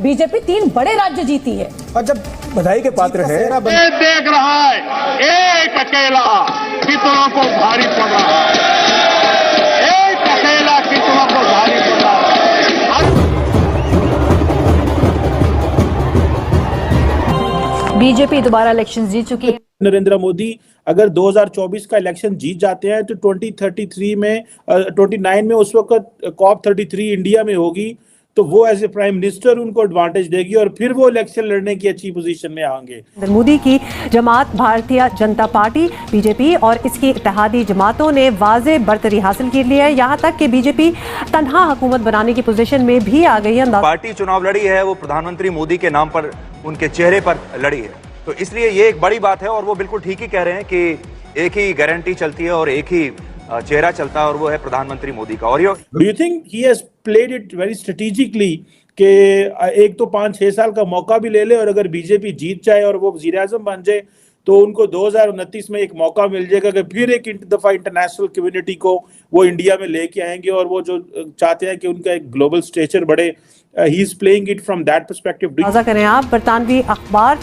BJP 3 बड़े राज्य जीती है। और जब बधाई के पात्र है, देख रहा है एक अकेला कितनों को भारी पड़ रहा है, एक अकेला कितनों को भारी पड़ रहा है। बीजेपी दोबारा इलेक्शन जीत चुकी है। नरेंद्र मोदी अगर 2024 का इलेक्शन जीत जाते हैं तो 2033 में 29 में उस वक्त COP33 इंडिया में होगी, तो वो एज ए प्राइम मिनिस्टर उनको एडवांटेज देगी और फिर वो इलेक्शन लड़ने की अच्छी पोजीशन में आएंगे। मोदी की जमात भारतीय जनता पार्टी बीजेपी और इसकी इत्तेहादी जमातों ने वाज़े बरतरी हासिल कर ली है। यहाँ तक कि बीजेपी तन्हा हुकूमत बनाने की पोजीशन में भी आ गई है। पार्टी चुनाव लड़ी है वो प्रधानमंत्री मोदी के नाम पर, उनके चेहरे पर लड़ी है, तो इसलिए ये एक बड़ी बात है और वो बिल्कुल ठीक ही कह रहे हैं कि एक ही गारंटी चलती है और एक ही चेहरा चलता है और वो है प्रधानमंत्री मोदी का। और do you think he has played it very strategically कि एक तो 5-6 साल का मौका भी ले ले और अगर बीजेपी जीत जाए और वो वजीर आजम बन जाए तो उनको 2029 में एक मौका मिल जाएगा कि फिर एक दफा इंटरनेशनल कम्युनिटी को वो इंडिया में लेके आएंगे और वो जो चाहते हैं कि उनका एक ग्लोबल स्टेचर बढ़े, he is playing it from that perspective. ताज़ा करें आप, बरतानवी अखबार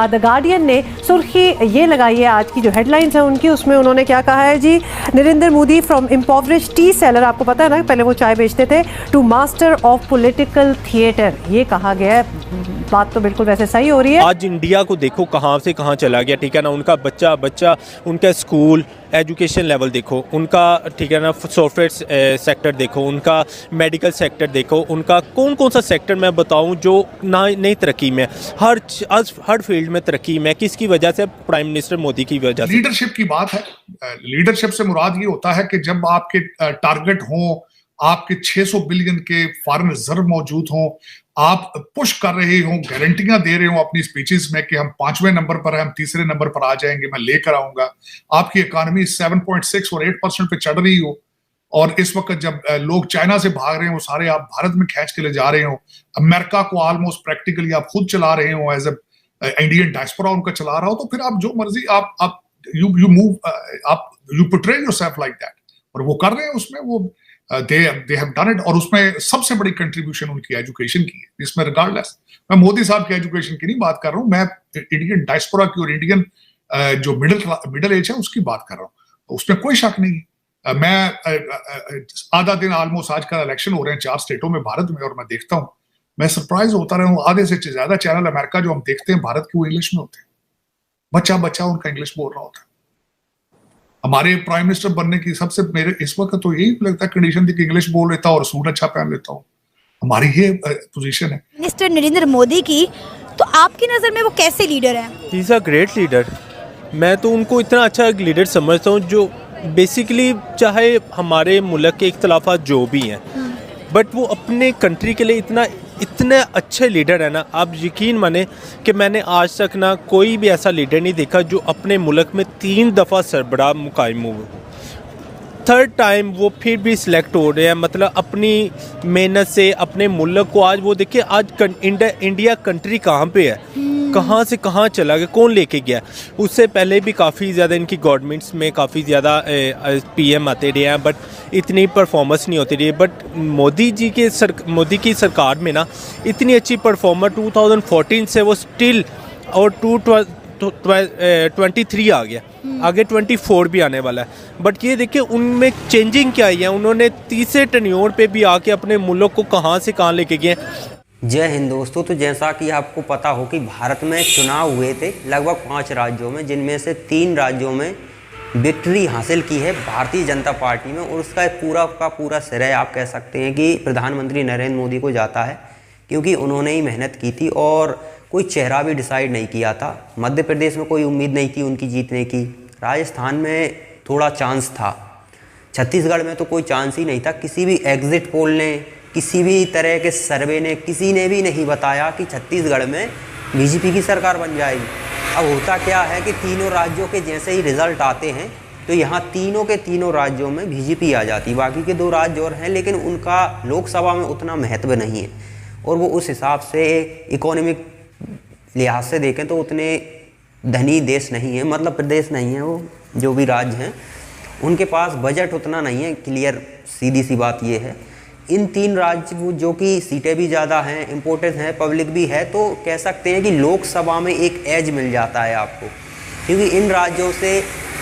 द गार्डियन ने सुर्खी ये लगाई है आज की जो हेडलाइंस है उनकी, उसमें उन्होंने क्या कहा है जी, Narendra Modi from impoverished tea seller, आपको पता है ना पहले वो चाय बेचते थे, to master of political theatre, ये कहा गया है। बात तो बिल्कुल वैसे सही हो रही है। आज इंडिया को देखो कहाँ से कहाँ चला गया, ठीक है ना, उनका बच्चा उनका स्कूल एजुकेशन लेवल देखो उनका, ठीक है ना, सॉफ्टवेयर सेक्टर देखो उनका, मेडिकल सेक्टर देखो उनका, कौन कौन सा सेक्टर मैं बताऊं जो नई तरक्की में, हर फील्ड में तरक्की में, किसकी वजह से? प्राइम मिनिस्टर मोदी की वजह से। लीडरशिप की बात है। लीडरशिप से मुराद ये होता है कि जब आपके टारगेट हों, आपके 600 बिलियन के फॉरेन रिजर्व मौजूद हों, आप पुश कर रहे हो, गारंटियां दे रहे हो अपनी स्पीचेस में कि हम 5वें नंबर पर हैं, हम 3रे नंबर पर आ जाएंगे, मैं लेकर आऊंगा, आपकी इकोनॉमी 7.6 और 8% पे चढ़ रही हो, और इस वक्त जब लोग चाइना से भाग रहे हो सारे आप भारत में खींच के ले जा रहे हो, अमेरिका को ऑलमोस्ट प्रैक्टिकली आप खुद चला रहे हो, एज ए इंडियन डायस्पोरा उनका चला रहा हो, तो फिर आप जो मर्जी आप यू मूव, आप you portray yourself like that, और वो कर रहे हैं उसमें, वो they have done it। और उसमें सबसे बड़ी कंट्रीब्यूशन उनकी एजुकेशन की है, इसमें रिगार्डलेस, मैं मोदी साहब की एजुकेशन की नहीं बात कर रहा हूँ, मैं इंडियन डायस्पोरा की और इंडियन जो मिडिल एज है उसकी बात कर रहा हूँ, उसमें कोई शक नहीं है। मैं आधा दिन ऑलमोस्ट आजकल इलेक्शन हो रहे हैं 4 स्टेटों में भारत में, और मैं देखता हूँ, मैं सरप्राइज होता रहा हूँ, आधे से ज्यादा चैनल अमेरिका जो हम देखते हैं भारत के वो इंग्लिश में होते हैं, बच्चा उनका इंग्लिश बोल रहा होता है। हमारे प्राइम मिनिस्टर बनने की सबसे मेरे इस वक्त तो यही लगता है कंडीशन थी कि इंग्लिश बोल लेता और सूट अच्छा पहन लेता हूँ, हमारी ये पोजीशन है। मिनिस्टर नरेंद्र मोदी की, तो आपकी नजर में वो कैसे लीडर हैं? He is a great leader. मैं तो उनको इतना अच्छा लीडर समझता हूँ जो बेसिकली चाहे हमारे मुल्क के इख्तलाफात जो भी हैं, बट वो अपने कंट्री के लिए इतने अच्छे लीडर है ना, आप यकीन माने कि मैंने आज तक ना कोई भी ऐसा लीडर नहीं देखा जो अपने मुल्क में 3 दफ़ा सरबराह मुकाम हुए, 3rd टाइम वो फिर भी सिलेक्ट हो रहे हैं, मतलब अपनी मेहनत से अपने मुल्क को। आज वो देखिए आज इंडिया कंट्री कहाँ पे है, कहाँ से कहाँ चला गया, कौन लेके गया। उससे पहले भी काफ़ी ज़्यादा इनकी गवर्नमेंट्स में काफ़ी ज़्यादा PM आते रहे हैं, बट इतनी परफॉर्मेंस नहीं होती रही। बट मोदी की सरकार में ना इतनी अच्छी परफॉर्मर 2014 से वो स्टिल, और 23 आ गया, आगे 24 भी आने वाला है। बट ये देखिए उनमें चेंजिंग क्या आई है, उन्होंने 30 टर्न्योर पे भी आके अपने मुल्क को कहाँ से कहाँ लेके गए। जय हिंद दोस्तों। तो जैसा कि आपको पता हो कि भारत में चुनाव हुए थे लगभग 5 राज्यों में, जिनमें से 3 राज्यों में विक्ट्री हासिल की है भारतीय जनता पार्टी में, और उसका पूरा का पूरा श्रेय आप कह सकते हैं कि प्रधानमंत्री नरेंद्र मोदी को जाता है, क्योंकि उन्होंने ही मेहनत की थी और कोई चेहरा भी डिसाइड नहीं किया था। मध्य प्रदेश में कोई उम्मीद नहीं थी उनकी जीतने की, राजस्थान में थोड़ा चांस था, छत्तीसगढ़ में तो कोई चांस ही नहीं था। किसी भी एग्जिट पोल ने, किसी भी तरह के सर्वे ने, किसी ने भी नहीं बताया कि छत्तीसगढ़ में बीजेपी की सरकार बन जाएगी। अब होता क्या है कि तीनों राज्यों के जैसे ही रिजल्ट आते हैं तो यहाँ तीनों के तीनों राज्यों में बीजेपी आ जाती है। बाकी के 2 राज्य और हैं, लेकिन उनका लोकसभा में उतना महत्व नहीं है, और वो उस हिसाब से इकोनॉमिक लिहाज से देखें तो उतने धनी देश नहीं है, मतलब प्रदेश नहीं है। वो जो भी राज्य हैं उनके पास बजट उतना नहीं है। क्लियर सीधी सी बात ये है इन 3 राज्य जो कि सीटें भी ज़्यादा हैं, इम्पोर्टेंट हैं, पब्लिक भी है, तो कह सकते हैं कि लोकसभा में एक एज मिल जाता है आपको, क्योंकि इन राज्यों से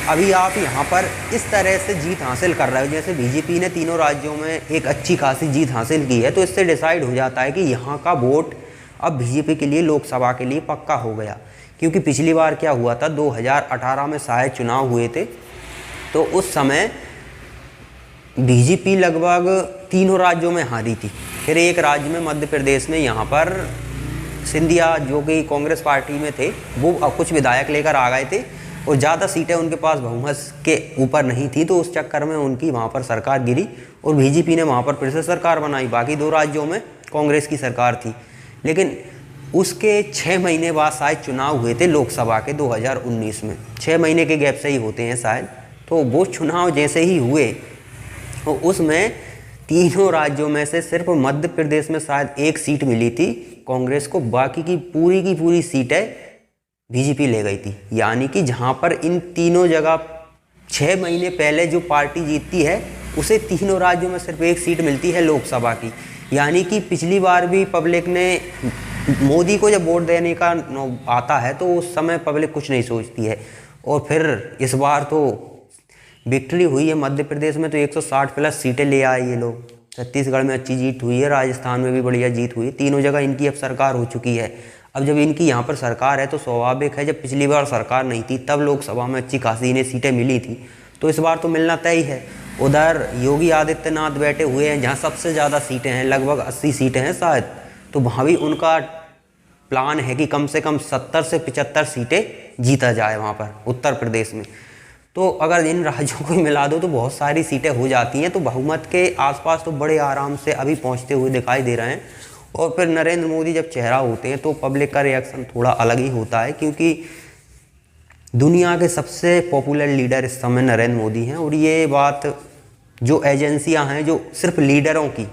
अभी आप यहाँ पर इस तरह से जीत हासिल कर रहे हो, जैसे बीजेपी ने तीनों राज्यों में एक अच्छी खासी जीत हासिल की है, तो इससे डिसाइड हो जाता है कि यहाँ का वोट अब बीजेपी के लिए लोकसभा के लिए पक्का हो गया। क्योंकि पिछली बार क्या हुआ था, 2018 में शायद चुनाव हुए थे, तो उस समय बीजेपी लगभग तीनों राज्यों में हारी थी। फिर एक राज्य में मध्य प्रदेश में यहाँ पर सिंधिया जो कि कांग्रेस पार्टी में थे, वो कुछ विधायक लेकर आ गए थे और ज़्यादा सीटें उनके पास बहुमत के ऊपर नहीं थी, तो उस चक्कर में उनकी वहाँ पर सरकार गिरी और बीजेपी ने वहाँ पर फिर से सरकार बनाई। बाकी 2 राज्यों में कांग्रेस की सरकार थी, लेकिन उसके 6 महीने बाद शायद चुनाव हुए थे लोकसभा के 2019 में, 6 महीने के गैप से ही होते हैं शायद। तो वो चुनाव जैसे ही हुए तो उसमें तीनों राज्यों में से सिर्फ मध्य प्रदेश में शायद 1 सीट मिली थी कांग्रेस को, बाकी की पूरी सीटें बीजेपी ले गई थी। यानी कि जहां पर इन तीनों जगह 6 महीने पहले जो पार्टी जीतती है उसे तीनों राज्यों में सिर्फ 1 सीट मिलती है लोकसभा की। यानी कि पिछली बार भी पब्लिक ने मोदी को जब वोट देने का आता है तो उस समय पब्लिक कुछ नहीं सोचती है, और फिर इस बार तो विक्ट्री हुई है मध्य प्रदेश में, तो 160 प्लस सीटें ले आए ये लोग। छत्तीसगढ़ में अच्छी जीत हुई है, राजस्थान में भी बढ़िया जीत हुई है, तीनों जगह इनकी अब सरकार हो चुकी है। अब जब इनकी यहाँ पर सरकार है तो स्वाभाविक है, जब पिछली बार सरकार नहीं थी तब लोकसभा में अच्छी खासी इन्हें सीटें मिली थी, तो इस बार तो मिलना तय है। उधर योगी आदित्यनाथ बैठे हुए हैं जहाँ सबसे ज़्यादा सीटें हैं, लगभग 80 सीटें हैं शायद, तो वहाँ भी उनका प्लान है कि कम से कम 70 से 75 सीटें जीता जाए वहाँ पर उत्तर प्रदेश में। तो अगर इन राज्यों को ही मिला दो तो बहुत सारी सीटें हो जाती हैं, तो बहुमत के आसपास तो बड़े आराम से अभी पहुंचते हुए दिखाई दे रहे हैं। और फिर नरेंद्र मोदी जब चेहरा होते हैं तो पब्लिक का रिएक्शन थोड़ा अलग ही होता है, क्योंकि दुनिया के सबसे पॉपुलर लीडर इस समय नरेंद्र मोदी हैं। और ये बात जो एजेंसियां हैं जो सिर्फ लीडरों की,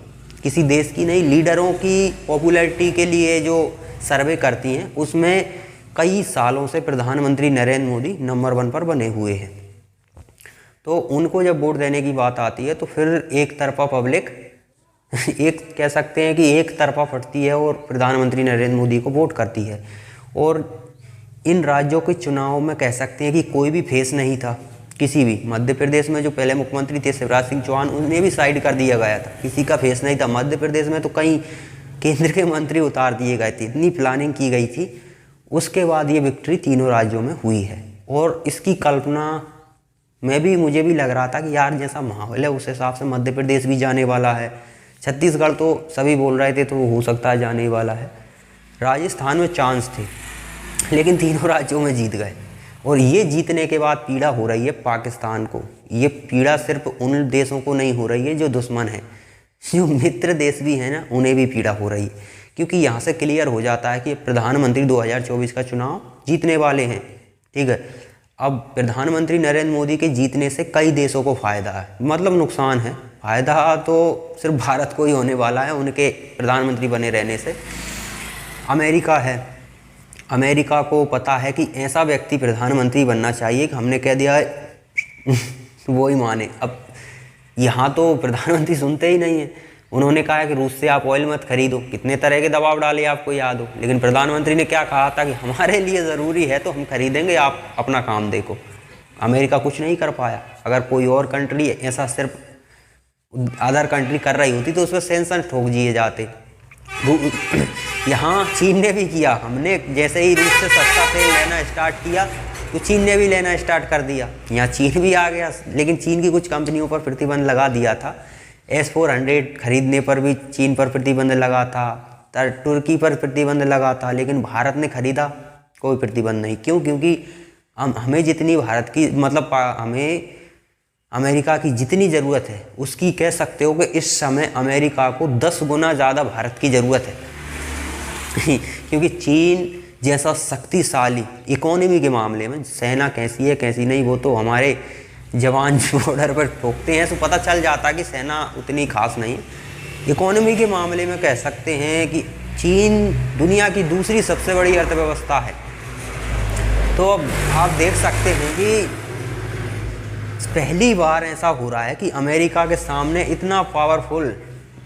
किसी देश की नहीं, लीडरों की पॉपुलैरिटी के लिए जो सर्वे करती हैं, उसमें कई सालों से प्रधानमंत्री नरेंद्र मोदी नंबर 1 पर बने हुए हैं। तो उनको जब वोट देने की बात आती है तो फिर एक तरफा पब्लिक एक कह सकते हैं कि एक तरफा फटती है और प्रधानमंत्री नरेंद्र मोदी को वोट करती है। और इन राज्यों के चुनाव में कह सकते हैं कि कोई भी फेस नहीं था किसी भी। मध्य प्रदेश में जो पहले मुख्यमंत्री थे शिवराज सिंह चौहान, उन्हें भी साइड कर दिया गया था, किसी का फेस नहीं था। मध्य प्रदेश में तो कई केंद्र के मंत्री उतार दिए गए थे, इतनी प्लानिंग की गई थी। उसके बाद ये विक्ट्री तीनों राज्यों में हुई है, और इसकी कल्पना मुझे भी लग रहा था कि यार जैसा माहौल है उस हिसाब से मध्य प्रदेश भी जाने वाला है। छत्तीसगढ़ तो सभी बोल रहे थे तो वो हो सकता है जाने वाला है। राजस्थान में चांस थे, लेकिन तीनों राज्यों में जीत गए। और ये जीतने के बाद पीड़ा हो रही है पाकिस्तान को। ये पीड़ा सिर्फ उन देशों को नहीं हो रही है जो दुश्मन है, जो मित्र देश भी हैं ना, उन्हें भी पीड़ा हो रही है। क्योंकि यहाँ से क्लियर हो जाता है कि प्रधानमंत्री 2024 का चुनाव जीतने वाले हैं, ठीक है। अब प्रधानमंत्री नरेंद्र मोदी के जीतने से कई देशों को फ़ायदा है, मतलब नुकसान है। फ़ायदा तो सिर्फ भारत को ही होने वाला है उनके प्रधानमंत्री बने रहने से। अमेरिका है, अमेरिका को पता है कि ऐसा व्यक्ति प्रधानमंत्री बनना चाहिए कि हमने कह दिया है वो ही माने। अब यहाँ तो प्रधानमंत्री सुनते ही नहीं हैं। उन्होंने कहा है कि रूस से आप ऑयल मत खरीदो, कितने तरह के दबाव डाले आपको याद हो, लेकिन प्रधानमंत्री ने क्या कहा था कि हमारे लिए ज़रूरी है तो हम खरीदेंगे, आप अपना काम देखो। अमेरिका कुछ नहीं कर पाया। अगर कोई और कंट्री ऐसा सिर्फ अदर कंट्री कर रही होती तो उस पर सेंसन ठोक दिए जाते। यहाँ चीन ने भी किया। हमने जैसे ही रूस से सस्ता तेल लेना स्टार्ट किया तो चीन ने भी लेना स्टार्ट कर दिया। यहाँ चीन भी आ गया, लेकिन चीन की कुछ कंपनियों पर प्रतिबंध लगा दिया था। S-400 खरीदने पर भी चीन पर प्रतिबंध लगा था, तुर्की पर प्रतिबंध लगा था, लेकिन भारत ने खरीदा कोई प्रतिबंध नहीं। क्यों? क्योंकि हमें जितनी भारत की मतलब हमें अमेरिका की जितनी ज़रूरत है उसकी कह सकते हो कि इस समय अमेरिका को 10 गुना ज़्यादा भारत की ज़रूरत है। क्योंकि चीन जैसा शक्तिशाली इकोनॉमी के मामले में, सेना कैसी है कैसी नहीं वो तो हमारे जवान बॉर्डर पर ठोकते हैं तो पता चल जाता है कि सेना उतनी खास नहीं है। इकोनॉमी के मामले में कह सकते हैं कि चीन दुनिया की दूसरी सबसे बड़ी अर्थव्यवस्था है। तो अब आप देख सकते हैं कि पहली बार ऐसा हो रहा है कि अमेरिका के सामने इतना पावरफुल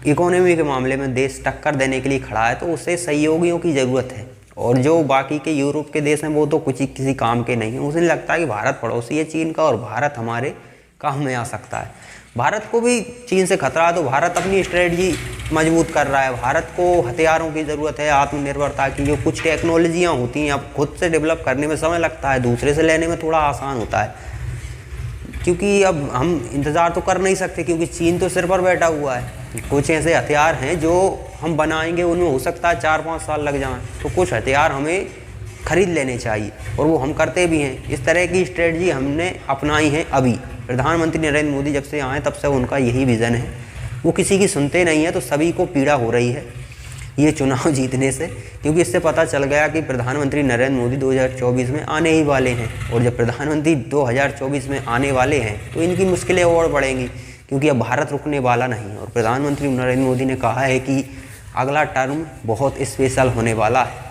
इकोनॉमी के मामले में देश टक्कर देने के लिए खड़ा है, तो उसे सहयोगियों की ज़रूरत है। और जो बाकी के यूरोप के देश हैं वो तो कुछ ही किसी काम के नहीं हैं। उसे लगता है कि भारत पड़ोसी है चीन का और भारत हमारे काम में आ सकता है। भारत को भी चीन से खतरा है, तो भारत अपनी स्ट्रेटजी मजबूत कर रहा है। भारत को हथियारों की ज़रूरत है, आत्मनिर्भरता की। जो कुछ टेक्नोलॉजियाँ होती हैं अब खुद से डेवलप करने में समय लगता है, दूसरे से लेने में थोड़ा आसान होता है, क्योंकि अब हम इंतज़ार तो कर नहीं सकते, क्योंकि चीन तो सिर पर बैठा हुआ है। कुछ ऐसे हथियार हैं जो हम बनाएंगे, उनमें हो सकता है 4-5 साल लग जाएं, तो कुछ हथियार हमें खरीद लेने चाहिए और वो हम करते भी हैं। इस तरह की स्ट्रेटजी हमने अपनाई है। अभी प्रधानमंत्री नरेंद्र मोदी जब से आए तब से उनका यही विज़न है। वो किसी की सुनते नहीं है, तो सभी को पीड़ा हो रही है ये चुनाव जीतने से, क्योंकि इससे पता चल गया कि प्रधानमंत्री नरेंद्र मोदी 2024 में आने ही वाले हैं। और जब प्रधानमंत्री 2024 में आने वाले हैं तो इनकी मुश्किलें और बढ़ेंगी, क्योंकि अब भारत रुकने वाला नहीं। और प्रधानमंत्री नरेंद्र मोदी ने कहा है कि अगला टर्म बहुत स्पेशल होने वाला है।